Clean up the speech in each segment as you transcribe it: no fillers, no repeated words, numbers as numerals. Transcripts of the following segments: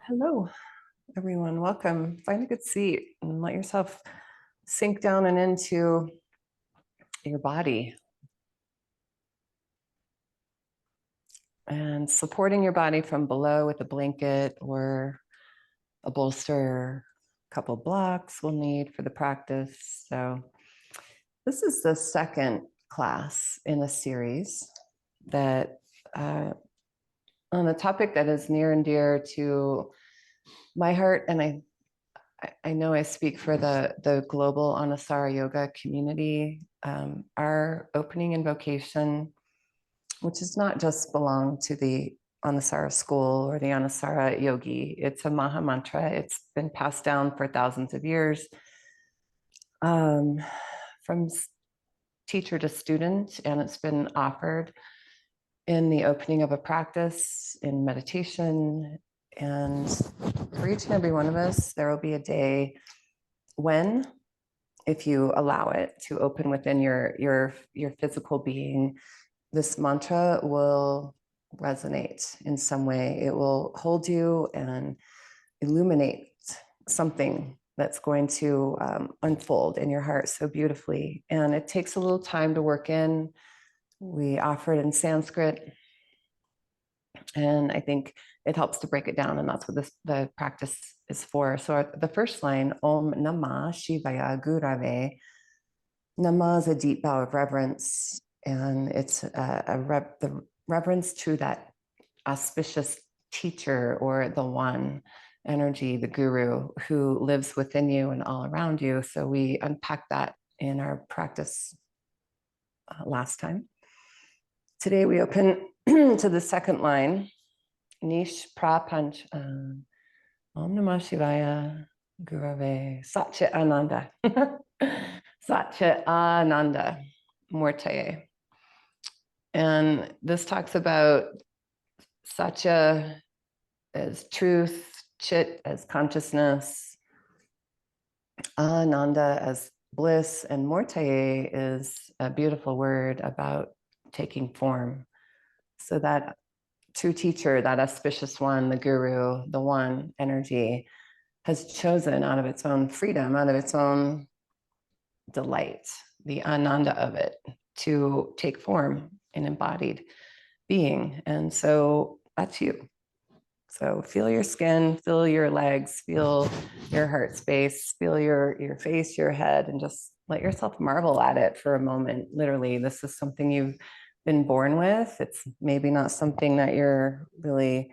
Hello, everyone. Welcome. Find a good seat and let yourself sink down and into your body. And supporting your body from below with a blanket or a bolster, a couple of blocks we'll need for the practice. So this is the second class in a series that on a topic that is near and dear to my heart, and I know I speak for the global Anusara yoga community. Our opening invocation, which does not just belong to the Anusara school or the Anusara yogi, it's a Maha mantra. It's been passed down for thousands of years from teacher to student, and it's been offered in the opening of a practice, in meditation. And for each and every one of us, there will be a day when, if you allow it to open within your physical being, this mantra will resonate in some way. It will hold you and illuminate something that's going to unfold in your heart so beautifully. And it takes a little time to work in. We offer it in Sanskrit, and I think it helps to break it down, and that's what the practice is for. So the first line, Om Namah Shivaya Gurave. Namah is a deep bow of reverence, and it's the reverence to that auspicious teacher or the one energy, the guru, who lives within you and all around you. So we unpacked that in our practice last time. Today we open to the second line, Nish Prapanch, Om Namah Shivaya Gurave Satya Ananda. Satya Ananda Mortaye. And this talks about Satya as truth, Chit as consciousness, Ananda as bliss, and Mortaye is a beautiful word about taking form. So that true teacher, that auspicious one, the guru, the one energy, has chosen out of its own freedom, out of its own delight, the ananda of it, to take form in embodied being. And so that's you. So feel your skin, feel your legs, feel your heart space, feel your face, your head, and just let yourself marvel at it for a moment. Literally, this is something you've been born with. It's maybe not something that you're really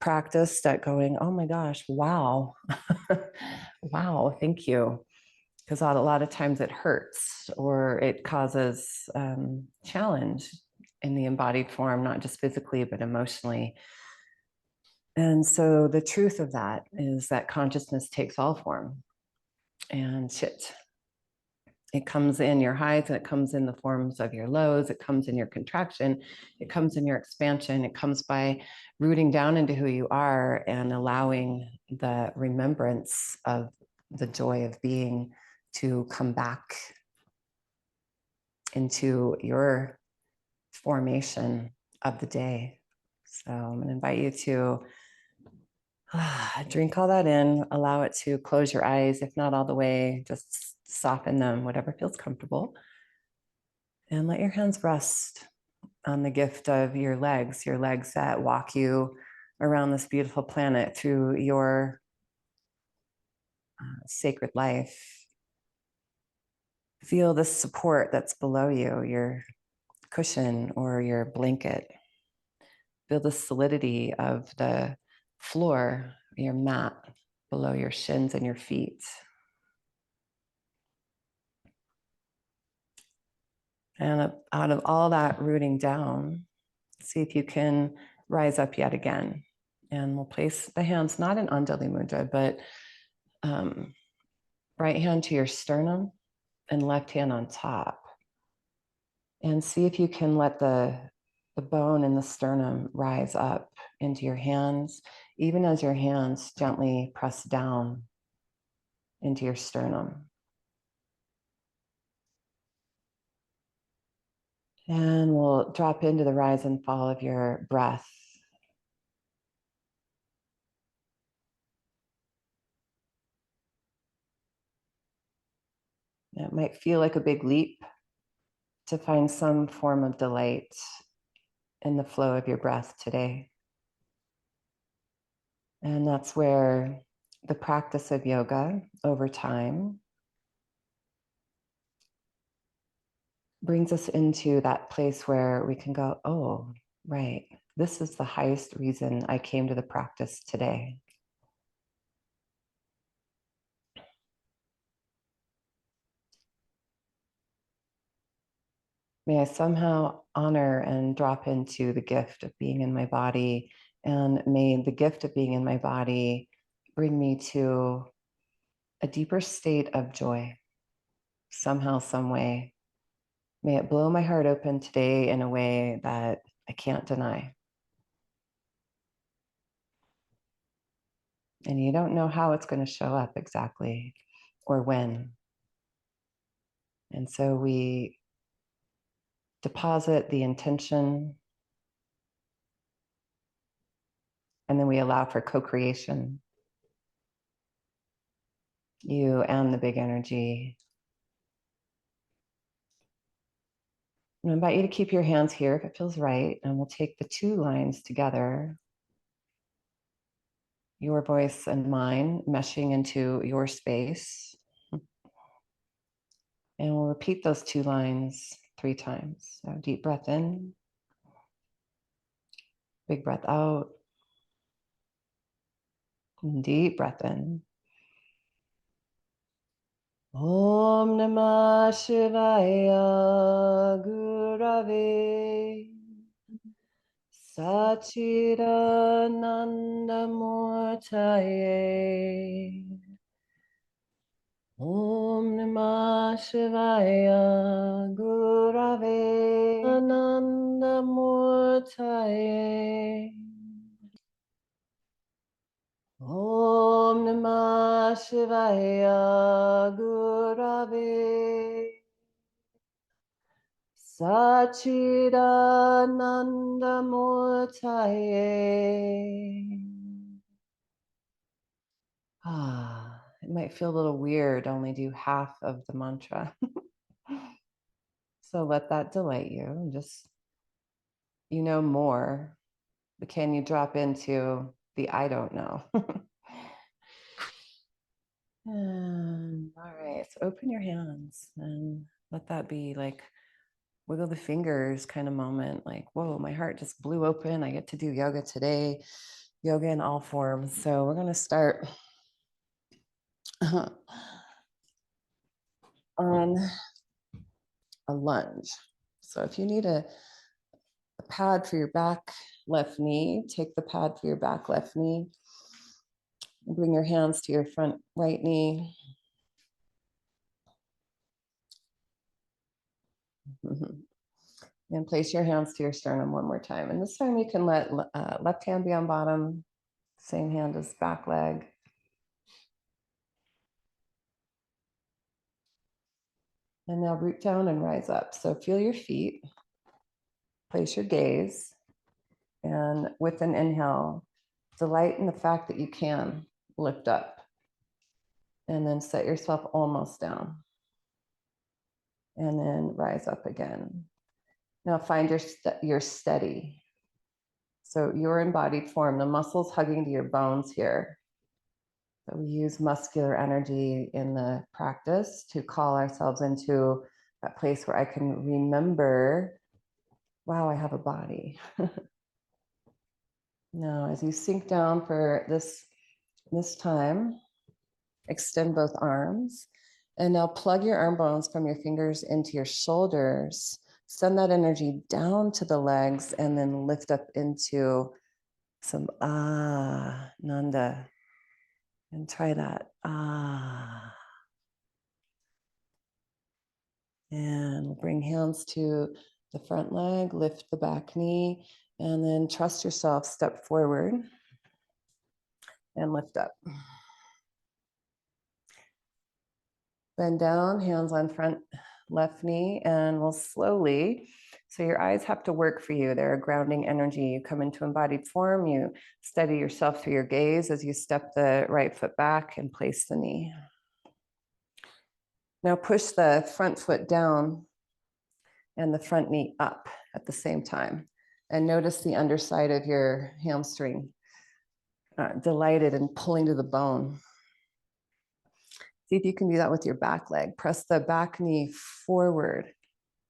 practiced at going, oh my gosh, wow. Wow, thank you. Because a lot of times it hurts or it causes challenge in the embodied form, not just physically, but emotionally. And so the truth of that is that consciousness takes all form, and Chit. It comes in your highs and it comes in the forms of your lows. It comes in your contraction. It comes in your expansion. It comes by rooting down into who you are and allowing the remembrance of the joy of being to come back into your formation of the day. So I'm going to invite you to drink all that in, allow it to close your eyes, if not all the way, just soften them, whatever feels comfortable. And let your hands rest on the gift of your legs that walk you around this beautiful planet through your sacred life. Feel the support that's below you, your cushion or your blanket. Feel the solidity of the floor, your mat below your shins and your feet. And out of all that rooting down, see if you can rise up yet again. And we'll place the hands not in Anjali Mudra, but right hand to your sternum and left hand on top. And see if you can let the bone in the sternum rise up into your hands, even as your hands gently press down into your sternum. And we'll drop into the rise and fall of your breath. It might feel like a big leap to find some form of delight in the flow of your breath today. And that's where the practice of yoga over time brings us into that place where we can go, oh, right, this is the highest reason I came to the practice today. May I somehow honor and drop into the gift of being in my body, and may the gift of being in my body bring me to a deeper state of joy, somehow, some way. May it blow my heart open today in a way that I can't deny. And you don't know how it's going to show up exactly or when. And so we deposit the intention, and then we allow for co-creation. You and the big energy. And I invite you to keep your hands here if it feels right, and we'll take the two lines together, your voice and mine meshing into your space. And we'll repeat those two lines 3 times. So deep breath in, big breath out, and deep breath in. Om Namah Shivaya Gurave Sachidananda Murtaye. Om Namah Shivaya Gurave Ananda Murtaye. Om Namah Shivaya Gurave Sachidananda Murtaye. It might feel a little weird, only do half of the mantra. So let that delight you, and just, more, but can you drop into the I don't know? And all right, so open your hands and let that be like wiggle the fingers kind of moment, like, whoa, my heart just blew open. I get to do yoga today, yoga in all forms. So we're going to start on a lunge. So if you need a pad for your back left knee, take the pad for your back left knee. Bring your hands to your front right knee. And place your hands to your sternum one more time. And this time you can let left hand be on bottom, same hand as back leg. And now root down and rise up. So feel your feet, place your gaze, and with an inhale, delight in the fact that you can lift up. And then set yourself almost down. And then rise up again. Now find your steady. So your embodied form, the muscles hugging to your bones here. So we use muscular energy in the practice to call ourselves into that place where I can remember, wow, I have a body. Now, as you sink down for this time, extend both arms. And now plug your arm bones from your fingers into your shoulders. Send that energy down to the legs and then lift up into some Nanda. And try that. And we'll bring hands to the front leg, lift the back knee, and then trust yourself, step forward and lift up. Bend down, hands on front left knee, and we'll slowly So your eyes have to work for you. They're a grounding energy. You come into embodied form, you steady yourself through your gaze as you step the right foot back and place the knee. Now push the front foot down and the front knee up at the same time. And notice the underside of your hamstring, delighted in pulling to the bone. See if you can do that with your back leg. Press the back knee forward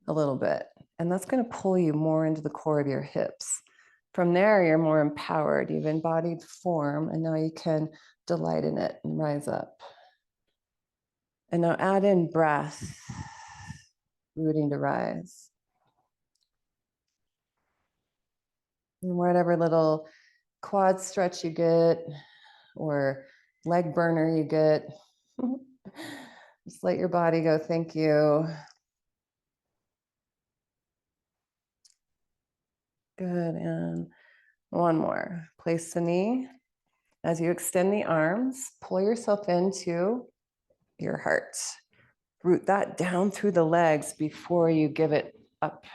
a little bit, and that's going to pull you more into the core of your hips. From there, you're more empowered. You've embodied form, and now you can delight in it and rise up. And now add in breath, rooting to rise. And whatever little quad stretch you get or leg burner you get, just let your body go, thank you. Good, and one more. Place the knee. As you extend the arms, pull yourself into your heart. Root that down through the legs before you give it up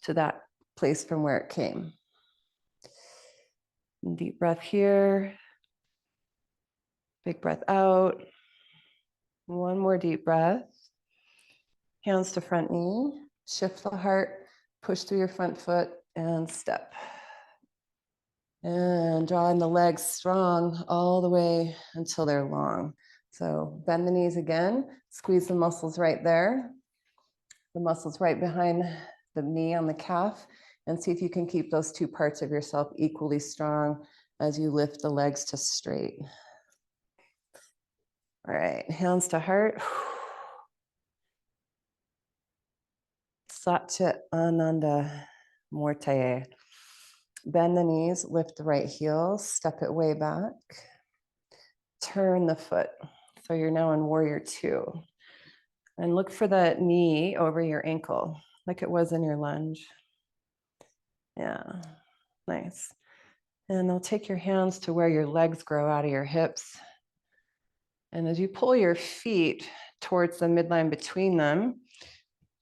to that place from where it came. And deep breath here. Big breath out. One more deep breath. Hands to front knee. Shift the heart. Push through your front foot and step. And drawing the legs strong all the way until they're long. So bend the knees again. Squeeze the muscles right there. The muscles right behind the knee on the calf. And see if you can keep those two parts of yourself equally strong as you lift the legs to straight. All right, hands to heart. Satya Ananda Mortaye. Bend the knees, lift the right heel, step it way back. Turn the foot. So you're now in warrior two. And look for the knee over your ankle, like it was in your lunge. Yeah, nice. And now take your hands to where your legs grow out of your hips. And as you pull your feet towards the midline between them,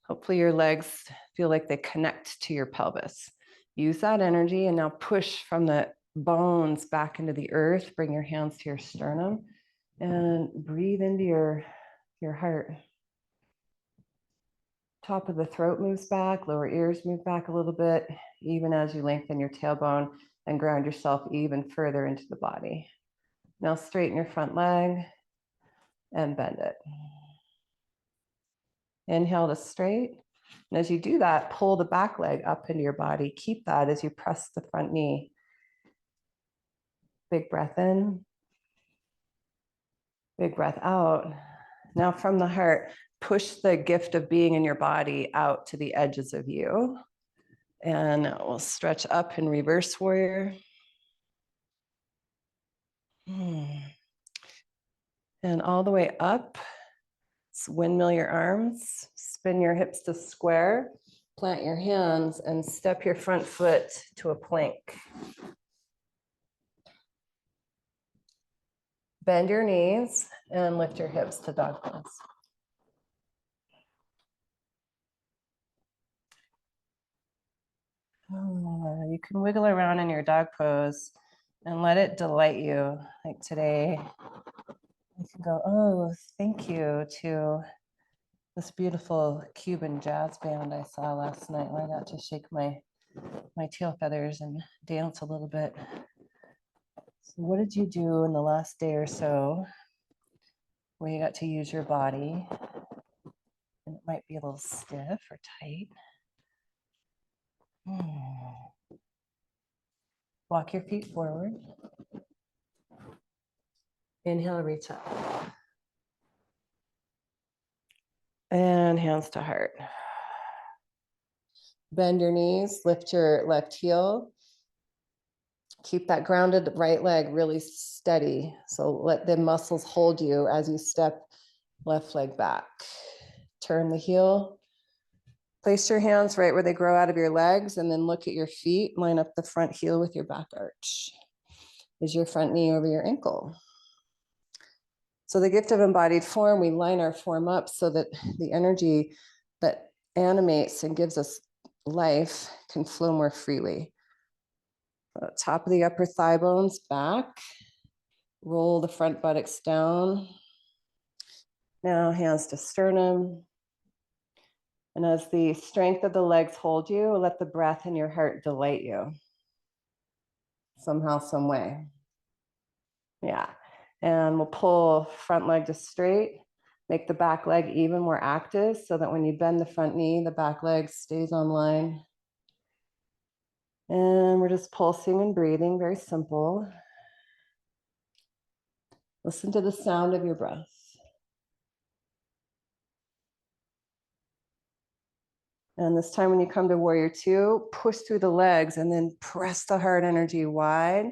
hopefully your legs feel like they connect to your pelvis. Use that energy and now push from the bones back into the earth. Bring your hands to your sternum and breathe into your heart. Top of the throat moves back, lower ears move back a little bit, even as you lengthen your tailbone and ground yourself even further into the body. Now straighten your front leg and bend it. Inhale to straight. And as you do that, pull the back leg up into your body. Keep that as you press the front knee. Big breath in. Big breath out. Now from the heart, push the gift of being in your body out to the edges of you. And we'll stretch up in reverse warrior. And all the way up, windmill your arms, spin your hips to square, plant your hands, and step your front foot to a plank. Bend your knees and lift your hips to dog pose. You can wiggle around in your dog pose and let it delight you. Like today, you can go, oh, thank you to this beautiful Cuban jazz band I saw last night. I got to shake my tail feathers and dance a little bit. So what did you do in the last day or so where you got to use your body? And it might be a little stiff or tight. Walk your feet forward. Inhale, reach up. And hands to heart. Bend your knees, lift your left heel. Keep that grounded right leg really steady. So let the muscles hold you as you step left leg back. Turn the heel. Place your hands right where they grow out of your legs and then look at your feet. Line up the front heel with your back arch. Is your front knee over your ankle? So the gift of embodied form, we line our form up so that the energy that animates and gives us life can flow more freely. Top of the upper thigh bones back. Roll the front buttocks down. Now hands to sternum. And as the strength of the legs hold you, let the breath in your heart delight you. Somehow, some way. Yeah. And we'll pull front leg to straight. Make the back leg even more active so that when you bend the front knee, the back leg stays on line. And we're just pulsing and breathing, very simple. Listen to the sound of your breath. And this time when you come to warrior two, push through the legs and then press the heart energy wide.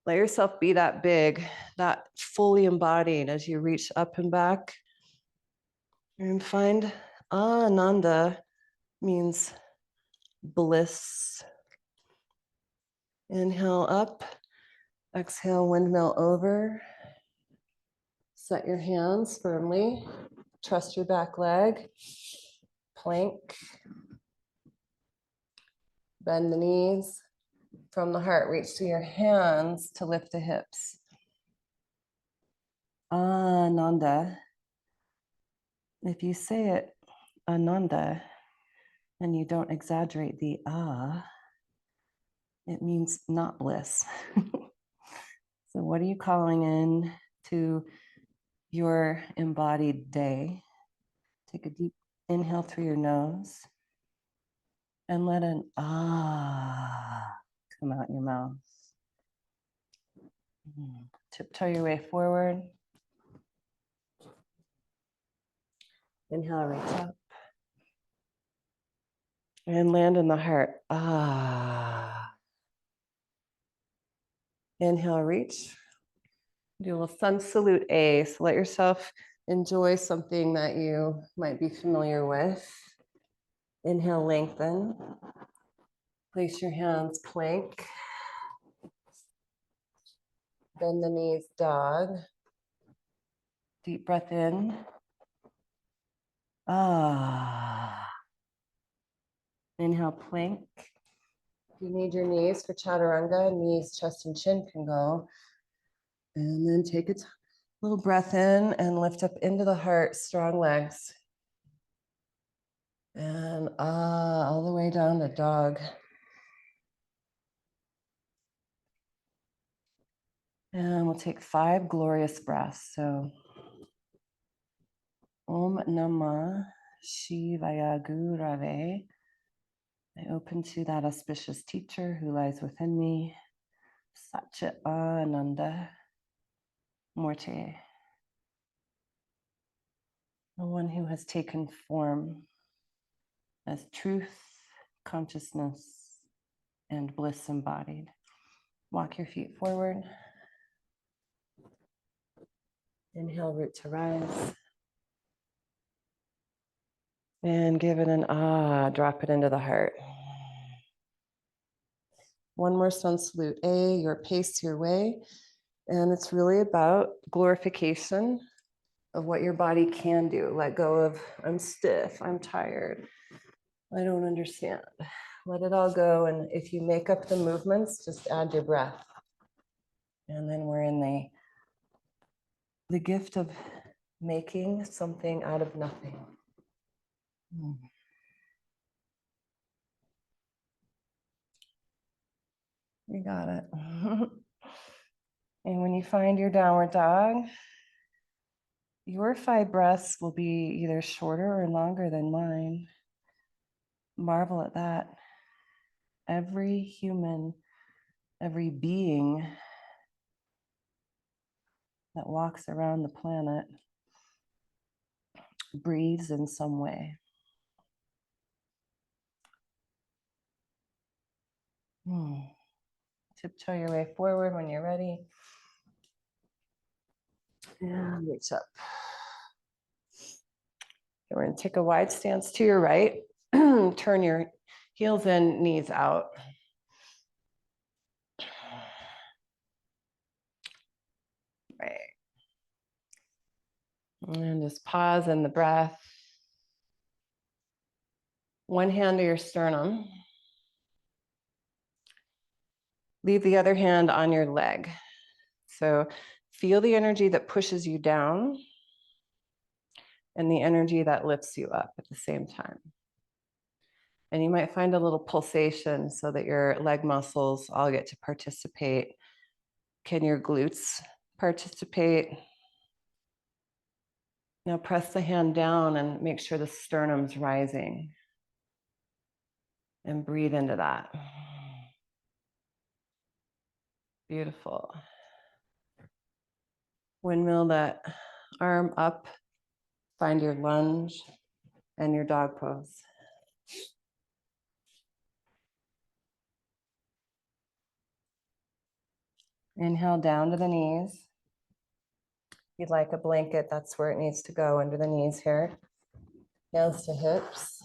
Let yourself be that big, that fully embodied as you reach up and back. And find Ananda means bliss. Inhale up, exhale, windmill over. Set your hands firmly. Trust your back leg. Plank. Bend the knees. From the heart, reach to your hands to lift the hips. Ananda. If you say it, Ananda, and you don't exaggerate the it means not bliss. So what are you calling in to your embodied day? Take a deep inhale through your nose and let an come out your mouth. Tiptoe your way forward. Inhale, reach up. And land in the heart. Inhale, reach. Do a little sun salute A. So let yourself enjoy something that you might be familiar with. Inhale, lengthen. Place your hands plank. Bend the knees, dog. Deep breath in. Inhale, plank. If you need your knees for chaturanga, knees, chest, and chin can go. And then take a little breath in and lift up into the heart, strong legs. And all the way down to dog. And we'll take 5 glorious breaths. So, Om Namah Shivaya Gurave. I open to that auspicious teacher who lies within me. Satchit Ananda Morte. The one who has taken form as truth, consciousness, and bliss embodied. Walk your feet forward. Inhale, root to rise. And give it an drop it into the heart. One more sun salute A, your pace, your way. And it's really about glorification of what your body can do. Let go of, I'm stiff, I'm tired, I don't understand. Let it all go. And if you make up the movements, just add your breath. And then we're in the gift of making something out of nothing. You got it. And when you find your downward dog, your 5 breaths will be either shorter or longer than mine. Marvel at that. Every human, every being that walks around the planet breathes in some way. Tiptoe your way forward when you're ready. And reach up. Okay, we're going to take a wide stance to your right. Turn your heels in, knees out. Right. And just pause in the breath. One hand to your sternum. Leave the other hand on your leg. So feel the energy that pushes you down and the energy that lifts you up at the same time. And you might find a little pulsation so that your leg muscles all get to participate. Can your glutes participate? Now press the hand down and make sure the sternum's rising. And breathe into that. Beautiful. Windmill that arm up. Find your lunge and your dog pose. Inhale down to the knees. If you'd like a blanket, that's where it needs to go, under the knees here. Hands to hips.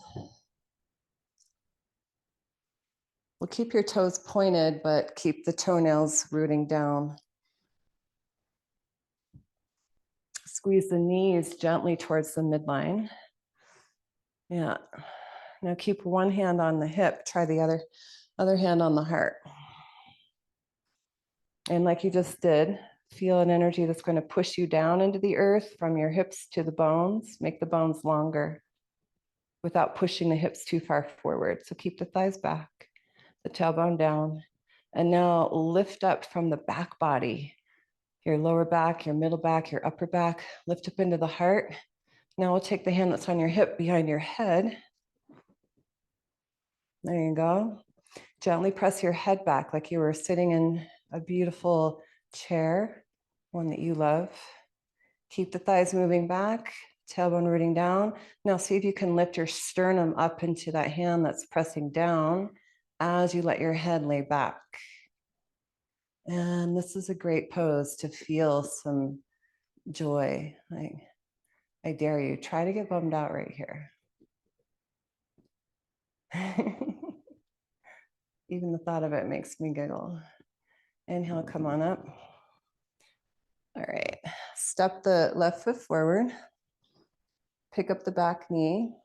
We'll keep your toes pointed, but keep the toenails rooting down. Squeeze the knees gently towards the midline. Yeah. Now keep one hand on the hip. Try the other hand on the heart. And like you just did, feel an energy that's going to push you down into the earth from your hips to the bones. Make the bones longer without pushing the hips too far forward. So keep the thighs back, the tailbone down. And now lift up from the back body, your lower back, your middle back, your upper back. Lift up into the heart. Now we'll take the hand that's on your hip behind your head. There you go. Gently press your head back like you were sitting in a beautiful chair, one that you love. Keep the thighs moving back, tailbone rooting down. Now see if you can lift your sternum up into that hand that's pressing down as you let your head lay back. And this is a great pose to feel some joy. I dare you, try to get bummed out right here. Even the thought of it makes me giggle. Inhale, come on up. All right, step the left foot forward. Pick up the back knee.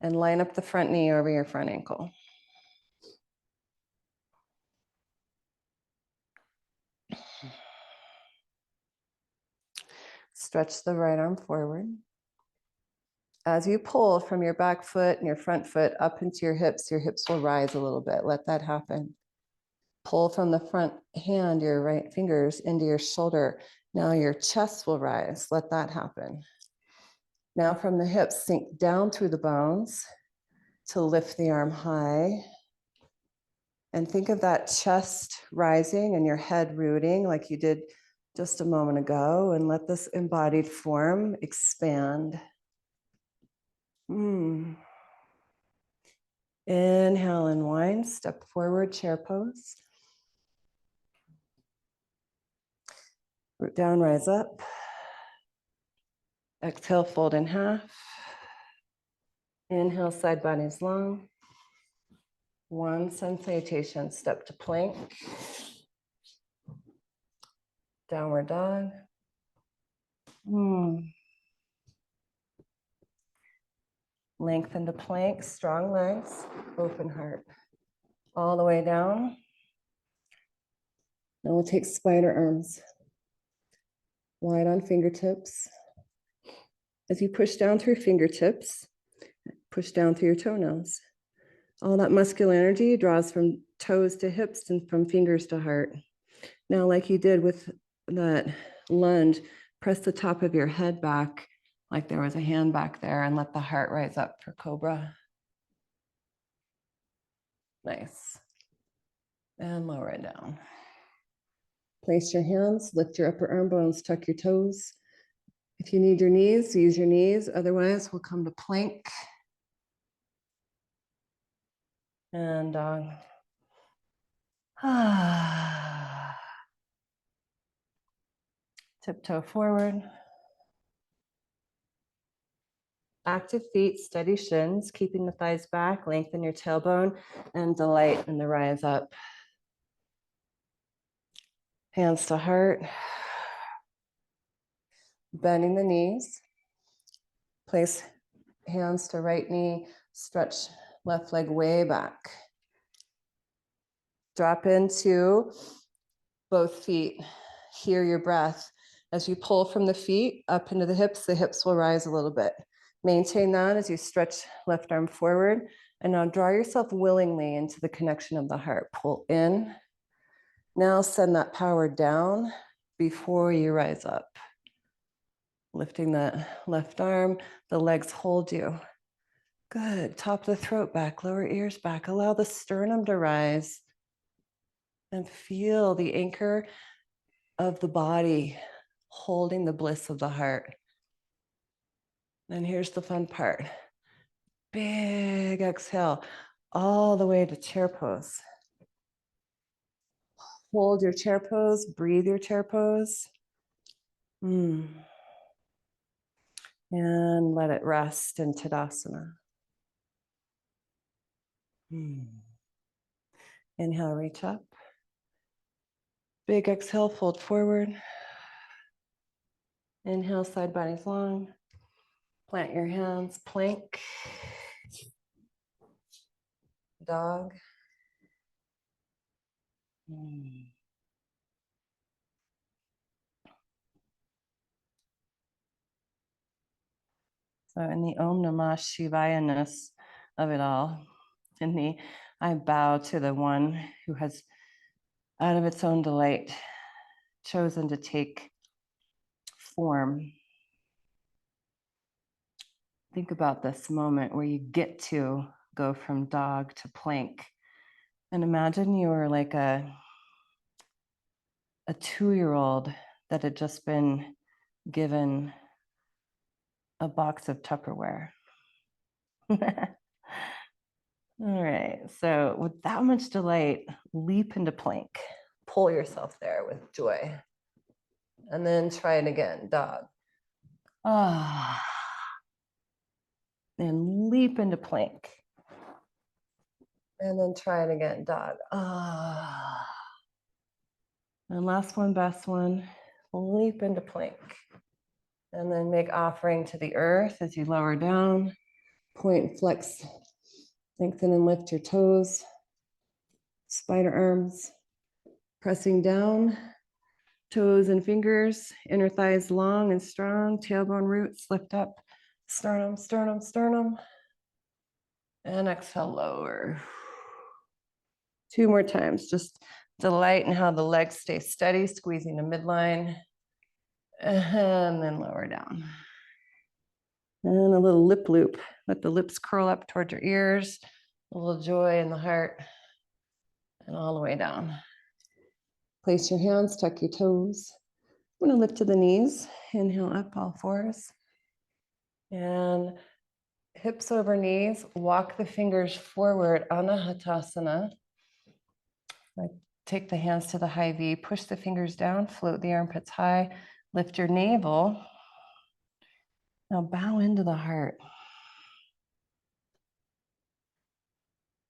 And line up the front knee over your front ankle. Stretch the right arm forward. As you pull from your back foot and your front foot up into your hips will rise a little bit. Let that happen. Pull from the front hand, your right fingers into your shoulder. Now your chest will rise. Let that happen. Now from the hips, sink down through the bones to lift the arm high. And think of that chest rising and your head rooting like you did just a moment ago, and let this embodied form expand. Inhale and wind, step forward, chair pose. Root down, rise up. Exhale, fold in half. Inhale, side body's long. One sun salutation, step to plank. Downward dog. Lengthen to plank, strong legs, open heart. All the way down. Now we'll take spider arms. Wide on fingertips. As you push down through fingertips, push down through your toenails. All that muscular energy draws from toes to hips and from fingers to heart. Now, like you did with that lunge, press the top of your head back like there was a hand back there and let the heart rise up for cobra. Nice. And lower it down. Place your hands, lift your upper arm bones, tuck your toes. If you need your knees, use your knees. Otherwise, we'll come to plank. And tiptoe forward. Active feet, steady shins, keeping the thighs back, lengthen your tailbone, and delight in the rise up. Hands to heart. Bending the knees. Place hands to right knee, stretch left leg way back. Drop into both feet. Hear your breath. As you pull from the feet up into the hips will rise a little bit. Maintain that as you stretch left arm forward. And now draw yourself willingly into the connection of the heart. Pull in. Now send that power down before you rise up. Lifting the left arm, the legs hold you. Good. Top of the throat back, lower ears back. Allow the sternum to rise. And feel the anchor of the body holding the bliss of the heart. And here's the fun part. Big exhale all the way to chair pose. Hold your chair pose, breathe your chair pose. And let it rest in Tadasana. Inhale, reach up. Big exhale, fold forward. Inhale, side bodies long. Plant your hands, plank. Dog. So in the Om Namah Shivaya-ness of it all, I bow to the one who has, out of its own delight, chosen to take form. Think about this moment where you get to go from dog to plank. And imagine you were like a 2-year-old that had just been given a box of Tupperware. All right, so with that much delight, leap into plank. Pull yourself there with joy. And then try it again, dog. And leap into plank. And then try it again, dog. And last one, best one, leap into plank. And then make offering to the earth as you lower down. Point, flex, lengthen and lift your toes. Spider arms, pressing down. Toes and fingers, inner thighs long and strong. Tailbone roots, lift up. Sternum, sternum, sternum. And exhale, lower. 2 more times. Just delight in how the legs stay steady, squeezing the midline. And then lower down. And a little lip loop. Let the lips curl up towards your ears. A little joy in the heart. And all the way down. Place your hands, tuck your toes. I'm going to lift to the knees. Inhale up, all fours. And hips over knees. Walk the fingers forward, Anahatasana. Take the hands to the high V. Push the fingers down. Float the armpits high. Lift your navel. Now bow into the heart.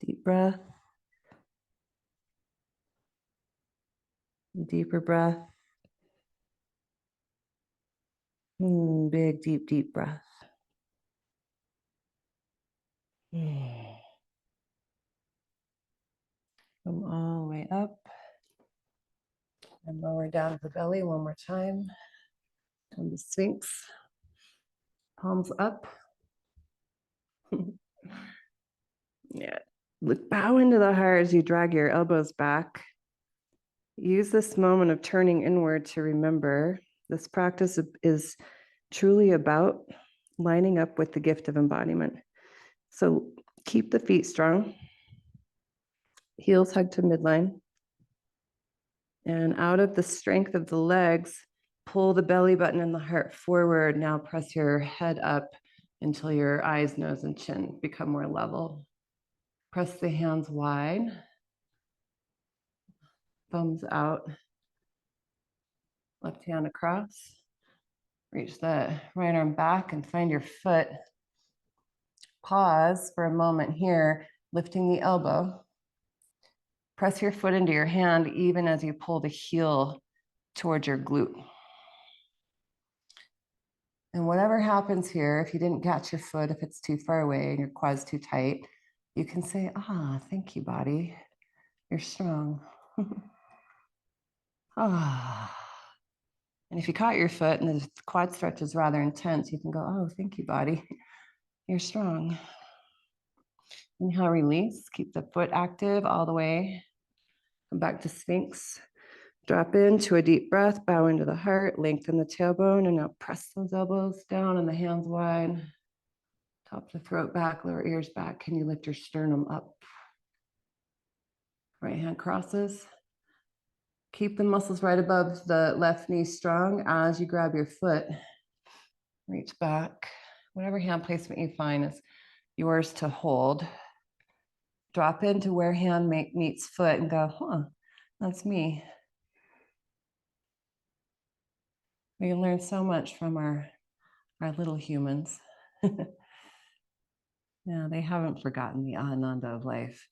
Deep breath. Deeper breath. Big, deep, deep breath. Come all the way up. And lower down to the belly one more time. And the Sphinx. Palms up. Yeah. Bow into the heart as you drag your elbows back. Use this moment of turning inward to remember this practice is truly about lining up with the gift of embodiment. So keep the feet strong. Heels hug to midline. And out of the strength of the legs, pull the belly button and the heart forward. Now press your head up until your eyes, nose, and chin become more level. Press the hands wide. Thumbs out. Left hand across. Reach the right arm back and find your foot. Pause for a moment here, lifting the elbow. Press your foot into your hand even as you pull the heel towards your glute. And whatever happens here, if you didn't catch your foot, if it's too far away and your quad's too tight, you can say, ah, thank you, body. You're strong. Ah. And if you caught your foot and the quad stretch is rather intense, you can go, oh, thank you, body. You're strong. Inhale, release. Keep the foot active all the way. Come back to Sphinx. Drop into a deep breath, bow into the heart, lengthen the tailbone, and now press those elbows down and the hands wide. Top the throat back, lower ears back. Can you lift your sternum up? Right hand crosses. Keep the muscles right above the left knee strong as you grab your foot. Reach back. Whatever hand placement you find is yours to hold. Drop into where hand meets foot and go, huh, that's me. We learn so much from our little humans. Yeah, they haven't forgotten the ananda of life.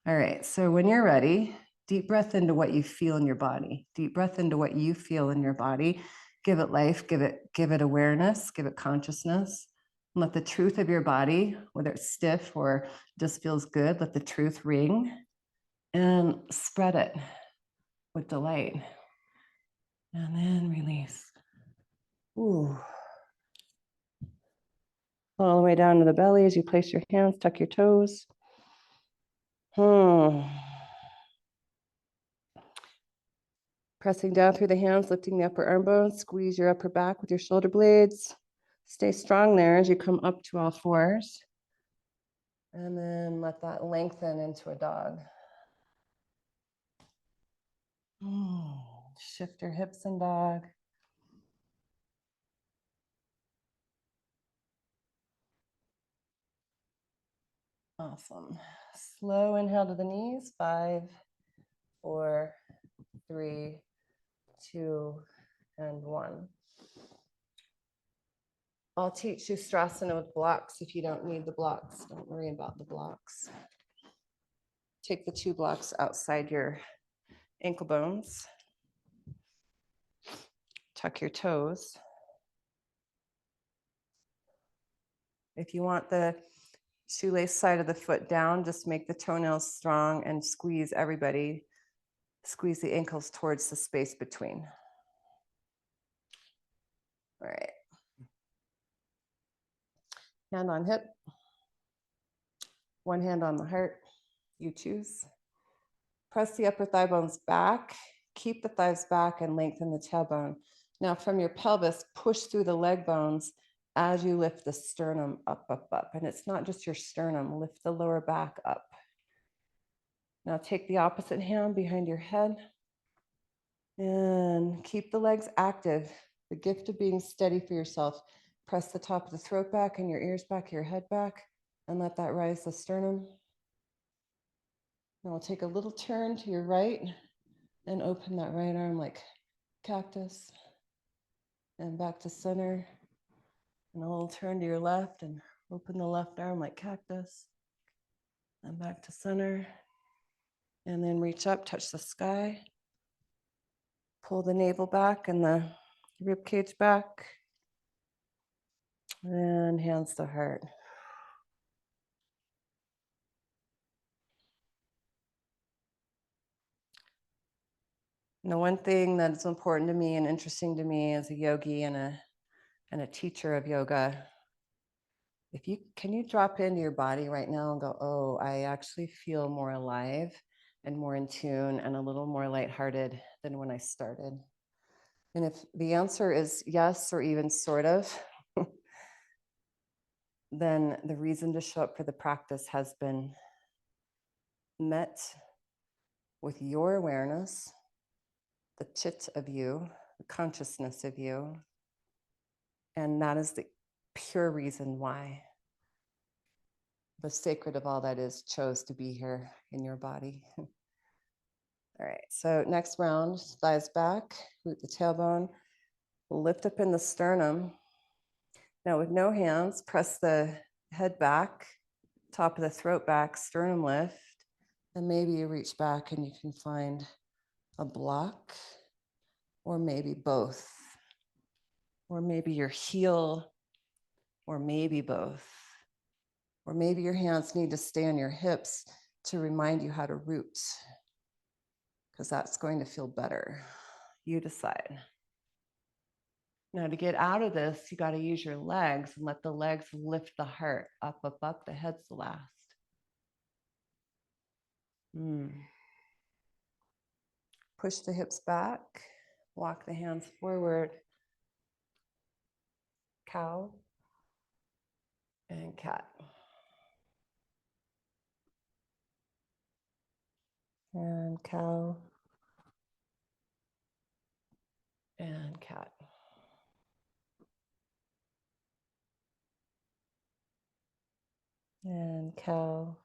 All right, so when you're ready, deep breath into what you feel in your body. Deep breath into what you feel in your body. Give it life, give it awareness, give it consciousness. And let the truth of your body, whether it's stiff or just feels good, let the truth ring and spread it with delight. And then release. Ooh. All the way down to the belly as you place your hands, tuck your toes. Pressing down through the hands, lifting the upper arm bones, squeeze your upper back with your shoulder blades. Stay strong there as you come up to all fours. And then let that lengthen into a dog. Shift your hips in dog. Awesome. Slow inhale to the knees. 5, 4, 3, 2, and 1. I'll teach you Ustrasana with blocks. If you don't need the blocks, don't worry about the blocks. Take the 2 blocks outside your ankle bones. Tuck your toes. If you want the shoelace side of the foot down, just make the toenails strong and squeeze everybody. Squeeze the ankles towards the space between. All right. Hand on hip. One hand on the heart. You choose. Press the upper thigh bones back. Keep the thighs back and lengthen the tailbone. Now from your pelvis, push through the leg bones as you lift the sternum up, up, up. And it's not just your sternum, lift the lower back up. Now take the opposite hand behind your head and keep the legs active. The gift of being steady for yourself. Press the top of the throat back and your ears back, your head back, and let that rise the sternum. Now we'll take a little turn to your right and open that right arm like cactus. And back to center. And a little turn to your left and open the left arm like cactus. And back to center. And then reach up, touch the sky. Pull the navel back and the rib cage back. And hands to heart. Now, one thing that's important to me and interesting to me as a yogi and a teacher of yoga, can you drop into your body right now and go, oh, I actually feel more alive and more in tune and a little more lighthearted than when I started. And if the answer is yes, or even sort of, then the reason to show up for the practice has been met with your awareness, the chit of you, the consciousness of you. And that is the pure reason why the sacred of all that is chose to be here in your body. All right, so next round, thighs back, root the tailbone, lift up in the sternum. Now with no hands, press the head back, top of the throat back, sternum lift, and maybe you reach back and you can find a block or maybe both. Or maybe your heel, or maybe both. Or maybe your hands need to stay on your hips to remind you how to root, because that's going to feel better. You decide. Now, to get out of this, you got to use your legs and let the legs lift the heart up, up, up. The head's the last. Push the hips back, walk the hands forward. Cow and cat. And cow and cat. And cow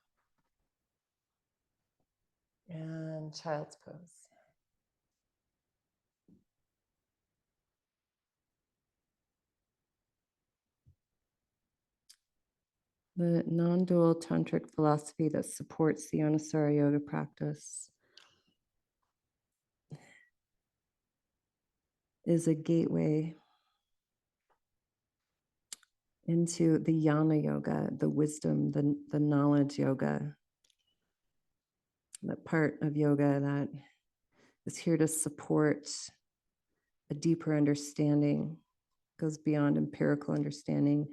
and child's pose. The non-dual tantric philosophy that supports the Anusara yoga practice is a gateway into the jnana yoga, the wisdom, the knowledge yoga, that part of yoga that is here to support a deeper understanding, goes beyond empirical understanding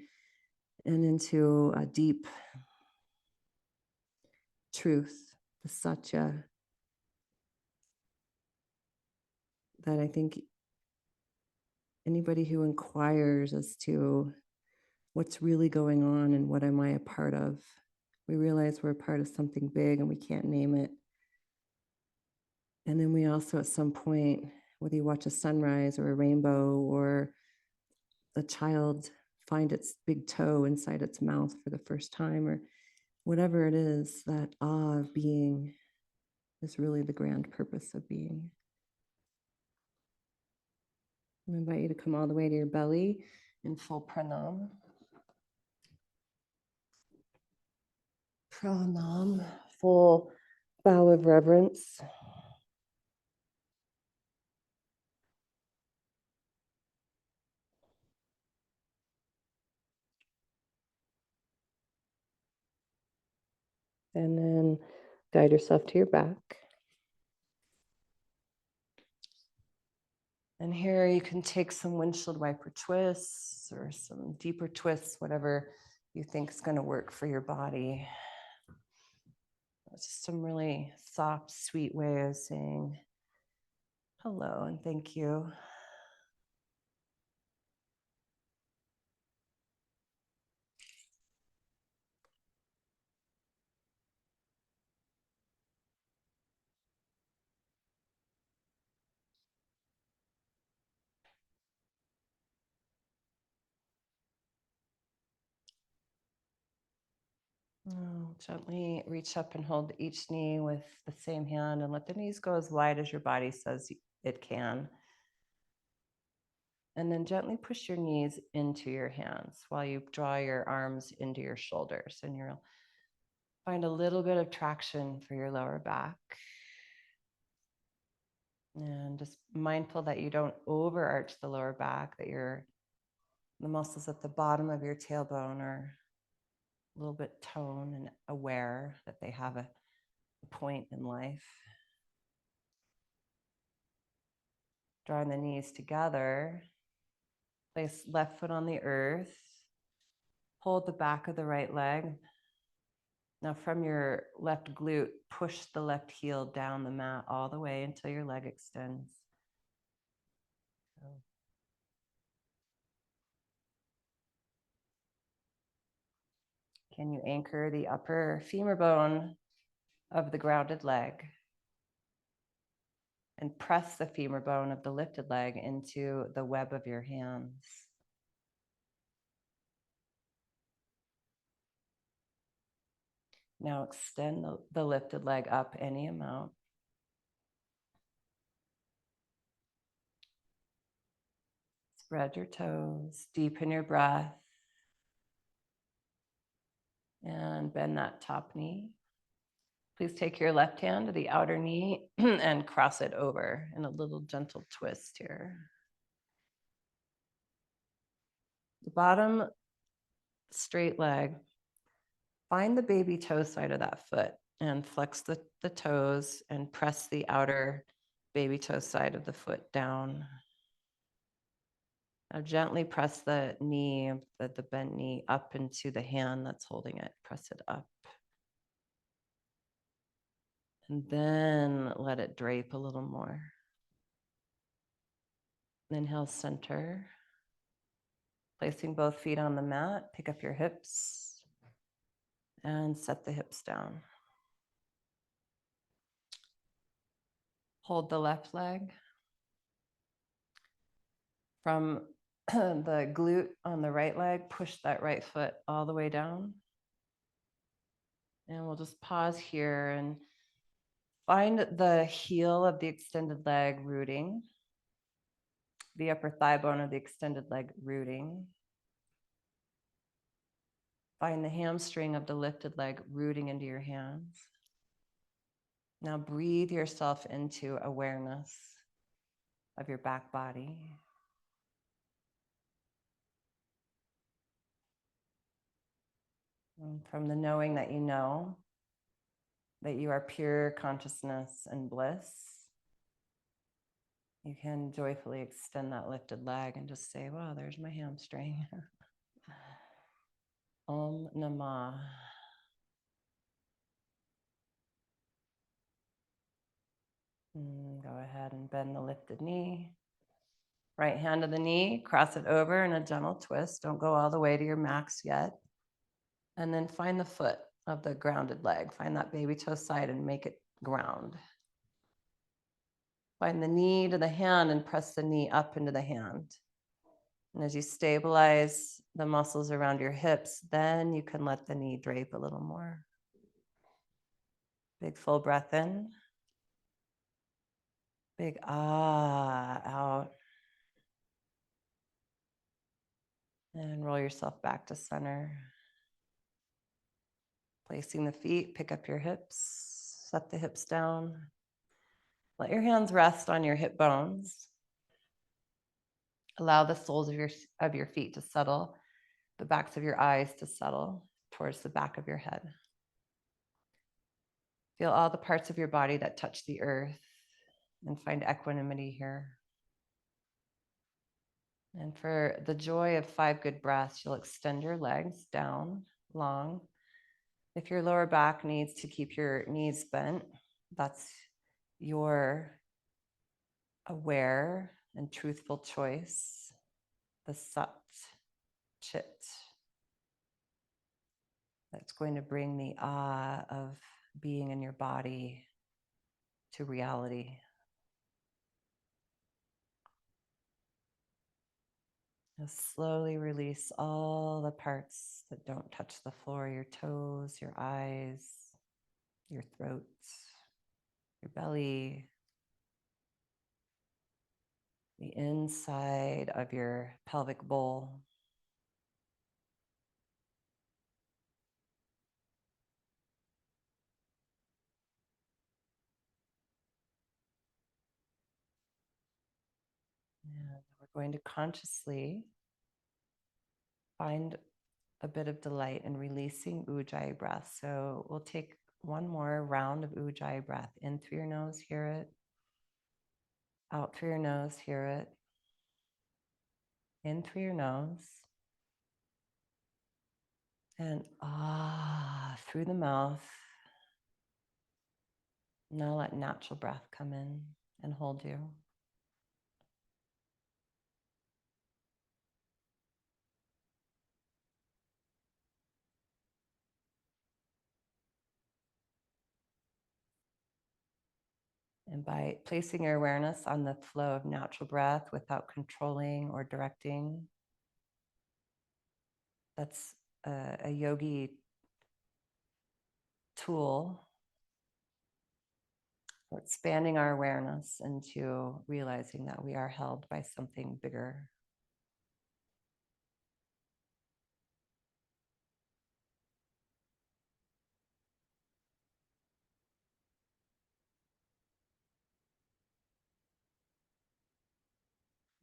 and into a deep truth, the satya, that I think anybody who inquires as to what's really going on and what am I a part of, we realize we're a part of something big and we can't name it. And then we also, at some point, whether you watch a sunrise or a rainbow or a child find its big toe inside its mouth for the first time, or whatever it is, that awe of being is really the grand purpose of being. I invite you to come all the way to your belly in full pranam. Pranam, full bow of reverence. And then guide yourself to your back. And here you can take some windshield wiper twists or some deeper twists, whatever you think is going to work for your body. It's just some really soft, sweet way of saying hello and thank you. Gently reach up and hold each knee with the same hand and let the knees go as wide as your body says it can. And then gently push your knees into your hands while you draw your arms into your shoulders. And you'll find a little bit of traction for your lower back. And just mindful that you don't overarch the lower back, that the muscles at the bottom of your tailbone are a little bit toned and aware that they have a point in life. Drawing the knees together, place left foot on the earth, hold the back of the right leg. Now from your left glute, push the left heel down the mat all the way until your leg extends. Can you anchor the upper femur bone of the grounded leg and press the femur bone of the lifted leg into the web of your hands? Now extend the lifted leg up any amount. Spread your toes, deepen your breath, and bend that top knee. Please take your left hand to the outer knee and cross it over in a little gentle twist here. The bottom straight leg, find the baby toe side of that foot and flex the toes and press the outer baby toe side of the foot down. Now gently press the knee, the bent knee up into the hand that's holding it. Press it up. And then let it drape a little more. Inhale, center. Placing both feet on the mat, pick up your hips and set the hips down. Hold the left leg. From the glute on the right leg, push that right foot all the way down. And we'll just pause here and find the heel of the extended leg rooting, the upper thigh bone of the extended leg rooting. Find the hamstring of the lifted leg rooting into your hands. Now breathe yourself into awareness of your back body. And from the knowing that you are pure consciousness and bliss, you can joyfully extend that lifted leg and just say, wow, there's my hamstring. Om Namah. Go ahead and bend the lifted knee. Right hand to the knee, cross it over in a gentle twist. Don't go all the way to your max yet. And then find the foot of the grounded leg. Find that baby toe side and make it ground. Find the knee to the hand and press the knee up into the hand. And as you stabilize the muscles around your hips, then you can let the knee drape a little more. Big full breath in. Big ah out. And roll yourself back to center. Placing the feet, pick up your hips, set the hips down. Let your hands rest on your hip bones. Allow the soles of your feet to settle, the backs of your eyes to settle towards the back of your head. Feel all the parts of your body that touch the earth and find equanimity here. And for the joy of 5 good breaths, you'll extend your legs down long. If your lower back needs to keep your knees bent, that's your aware and truthful choice. The Sat Chit. That's going to bring the of being in your body to reality. Now slowly release all the parts that don't touch the floor, your toes, your eyes, your throat, your belly, the inside of your pelvic bowl. And we're going to consciously find a bit of delight in releasing Ujjayi breath. So we'll take one more round of Ujjayi breath. In through your nose, hear it. Out through your nose, hear it. In through your nose. And through the mouth. Now let natural breath come in and hold you. And by placing your awareness on the flow of natural breath without controlling or directing, that's a yogi tool for expanding our awareness into realizing that we are held by something bigger.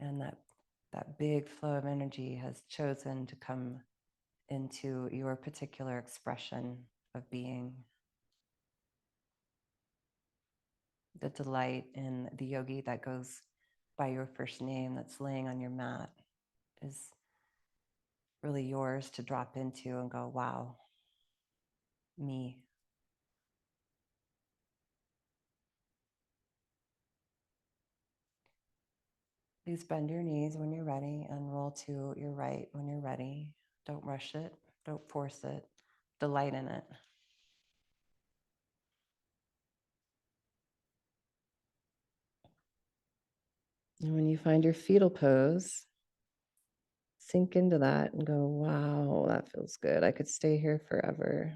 And that that big flow of energy has chosen to come into your particular expression of being. The delight in the yogi that goes by your first name that's laying on your mat is really yours to drop into and go, wow, me. Please bend your knees when you're ready and roll to your right when you're ready. Don't rush it. Don't force it. Delight in it. And when you find your fetal pose, sink into that and go, wow, that feels good. I could stay here forever.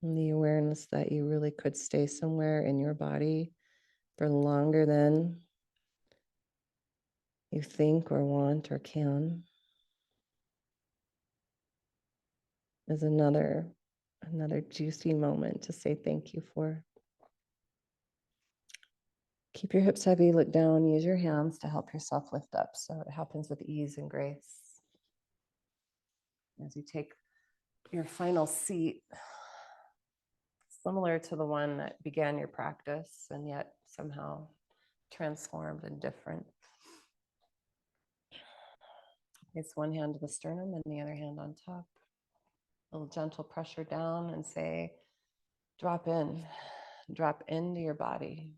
And the awareness that you really could stay somewhere in your body for longer than you think or want or can is another juicy moment to say thank you for. Keep your hips heavy, look down, use your hands to help yourself lift up so it happens with ease and grace. As you take your final seat, similar to the one that began your practice and yet somehow transformed and different. Place one hand to the sternum and the other hand on top. A little gentle pressure down and say, drop into your body.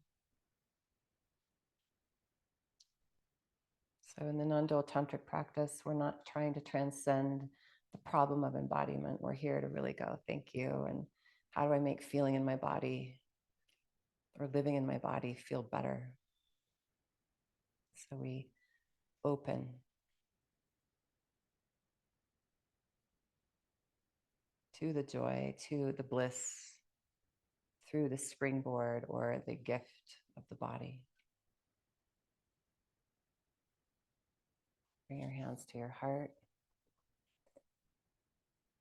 So in the non-dual tantric practice, we're not trying to transcend the problem of embodiment. We're here to really go, thank you. And how do I make feeling in my body or living in my body feel better? So we open. To the joy, to the bliss, through the springboard or the gift of the body. Bring your hands to your heart.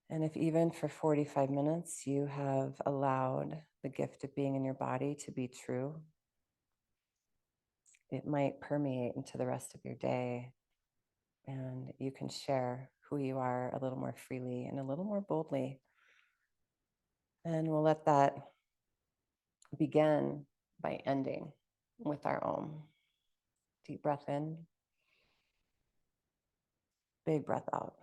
And if even for 45 minutes you have allowed the gift of being in your body to be true, it might permeate into the rest of your day, and you can share who you are a little more freely and a little more boldly. And we'll let that begin by ending with our own. Deep breath in, big breath out.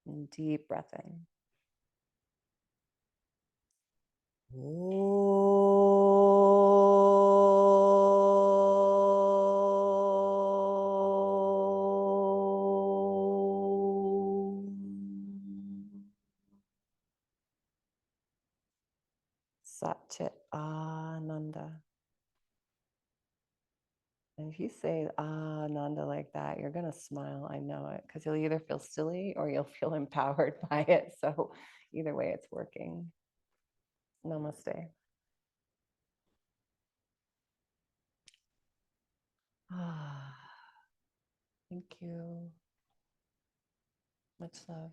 And deep breath in. Satchit Ananda. And if you say Ananda like that, you're going to smile. I know it, because you'll either feel silly or you'll feel empowered by it. So either way, it's working. Namaste. Thank you. Much love.